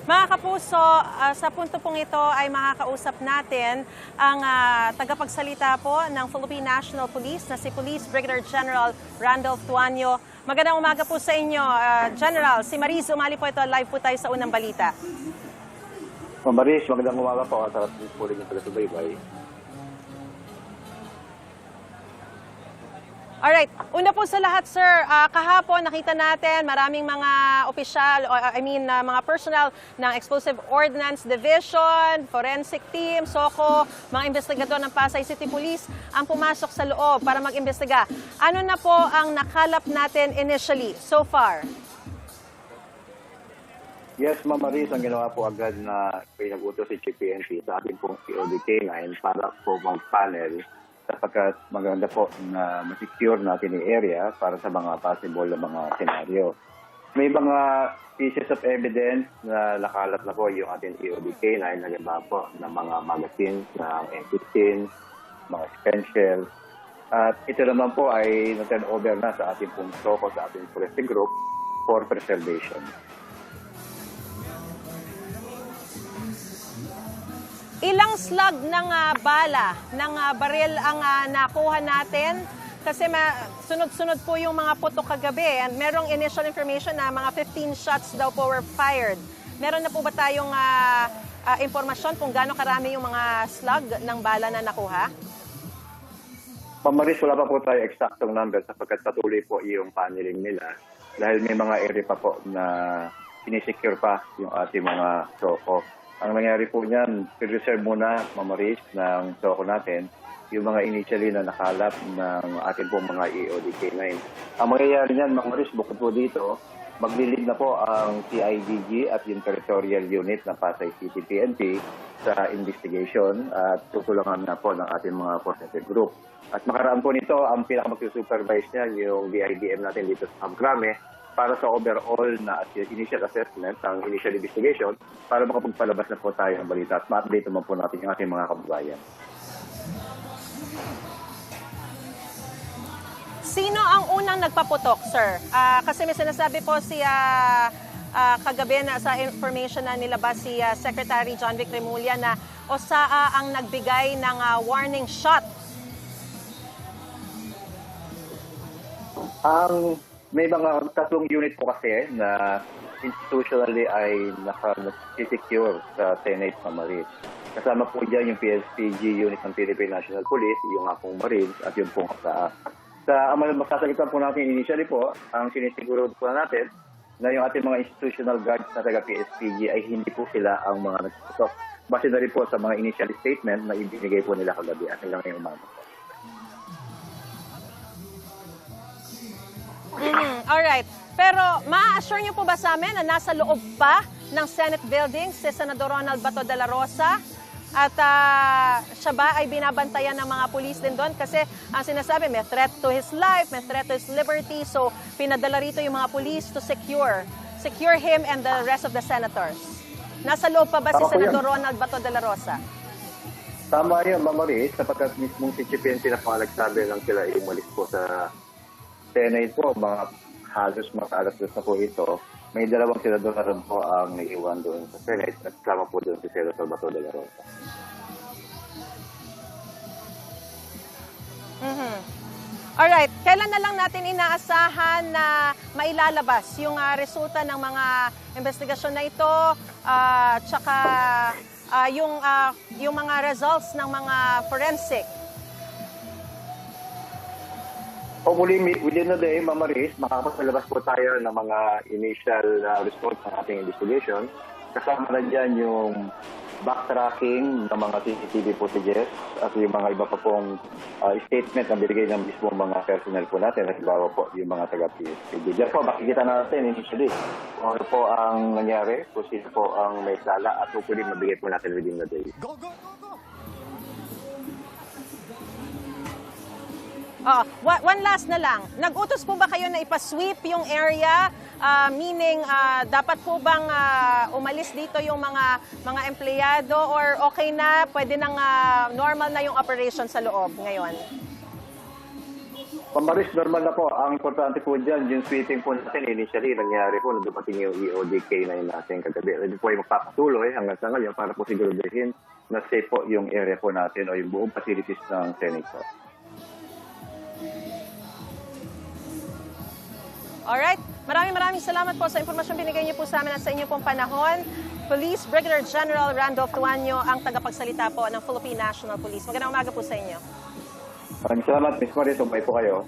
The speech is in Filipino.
Mga kapuso, sa punto pong ito ay makakausap natin ang tagapagsalita po ng Philippine National Police na si Police Brigadier General Randolph Tuanyo. Magandang umaga po sa inyo, General. Si Maris Umali po ito. Live po tayo sa unang balita. Maris, magandang umaga po. Sarap po rin yung taga-subaybay. Alright. Una po sa lahat, sir, kahapon nakita natin maraming mga opisyal, mga personnel ng Explosive Ordnance Division, Forensic Team, SOCO, mga investigador ng Pasay City Police ang pumasok sa loob para mag-imbestiga. Ano na po ang nakalap natin initially, so far? Yes, Ma'am Maris, ang ginawa po agad na pinag-utos si PNP sa ating pong PODK9 para po mag-panel sapagkat maganda po na masecure natin yung area para sa mga possible na mga senaryo. May mga pieces of evidence na nakalat na po yung ating PODK9, halimbawa po ng mga magazines ng M15, mga stencils. At ito naman po ay na-turn over na sa ating pong SOCO, sa ating forensic group for preservation. Ilang slug ng bala, ng baril ang nakuha natin? Kasi sunod-sunod po yung mga putok kagabi. And merong initial information na mga 15 shots daw po were fired. Meron na po ba tayong impormasyon kung gaano karami yung mga slug ng bala na nakuha? Pamaris, wala pa po tayo eksaktong number sapagkat patuloy po yung paneling nila dahil may mga area pa po na sinisecure pa yung ating mga SOCO. Ang nangyari po niyan, preserve muna, Mamaris, ng SOCO natin, yung mga initially na nakalap ng ating pong mga EODK9. Ang mangyayari niyan, Mamaris, bukod po dito, maglilid na po ang CIDG at yung Territorial Unit ng Pasay City PNP sa investigation at tutulungan na po ng ating mga forensic group. At makaraan po nito, ang pinakamagsusupervise niya, yung DIDM natin dito sa Camgrame, para sa overall na initial assessment, ang initial investigation, para makapagpalabas na po tayo ng balita at ma-update naman po natin yung ating mga kababayan. Sino ang unang nagpaputok, sir? Kasi may sinasabi po si kagabi na sa information na nilabas si Secretary John Vic Remulla na OSAA ang nagbigay ng warning shot. May mga tatlong unit po kasi na institutionally ay naka-secure sa Senate sa Marines. Kasama po dyan yung PSPG unit ng Philippine National Police, yung pong Marines at yung pong OSAA. Ang masasagitan po natin initially po, ang sinisiguro po natin na yung ating mga institutional guards na taga-PSPG ay hindi po sila ang mga nagputok. Base na rin po sa mga initial statement na ibinigay po nila kagabi at hanggang ngayong umaga po. Alright. Pero ma-assure niyo po ba sa amin na nasa loob pa ng Senate building si Senador Ronald Bato de la Rosa? At siya ba ay binabantayan ng mga pulis din doon? Kasi ang sinasabi, may threat to his life, may threat to his liberty. So pinadala rito yung mga pulis to secure him and the rest of the senators. Nasa loob pa ba si Senador Ronald Bato de la Rosa? Tama yun, Mamaris, sapagkat mismong si PNP na nagsabi lang sila umalis po sa Senate po, mga halos mga alas na po ito. May dalawang senador na rin po ang naiiwan doon sa Senate at kasama po doon si Senator Bato de la Rosa. Alright, kailan na lang natin inaasahan na mailalabas yung resulta ng mga investigasyon na ito, tsaka yung mga results ng mga forensic? Hopefully, within the day, Mamaris, makakapagpalabas po tayo ng mga initial response ng ating investigation. Kasama na dyan yung backtracking ng mga CCTV footages at yung mga iba pa pong statement na binigay ng mismo mga personnel po natin. Halimbawa po yung mga taga-PSPG. Diyan po, makikita natin initially kung ano po ang nangyari, kung sino po ang may sala at hopefully mabigay po natin within the day. Go, go, go, go! One last na lang. Nag-utos po ba kayo na ipasweep yung area? Meaning, dapat po bang umalis dito yung mga empleyado or okay na, pwede nang normal na yung operation sa loob ngayon? Pamaris, normal na po. Ang importante po dyan, yung sweeping po natin, initially, nangyari po na dumating yung EODK na yun natin kagabi. Ito po ay magpapatuloy hanggang sa ngayon para po siguraduhin na safe po yung area po natin o yung buong facilities ng Senate po. Alright, maraming salamat po sa impormasyon binigay niyo po sa amin at sa inyo pong panahon. Police Brigadier General Randolph Tuanyo, ang tagapagsalita po ng Philippine National Police. Magandang umaga po sa inyo. Maraming salamat, Ms. Maris. Umay po kayo.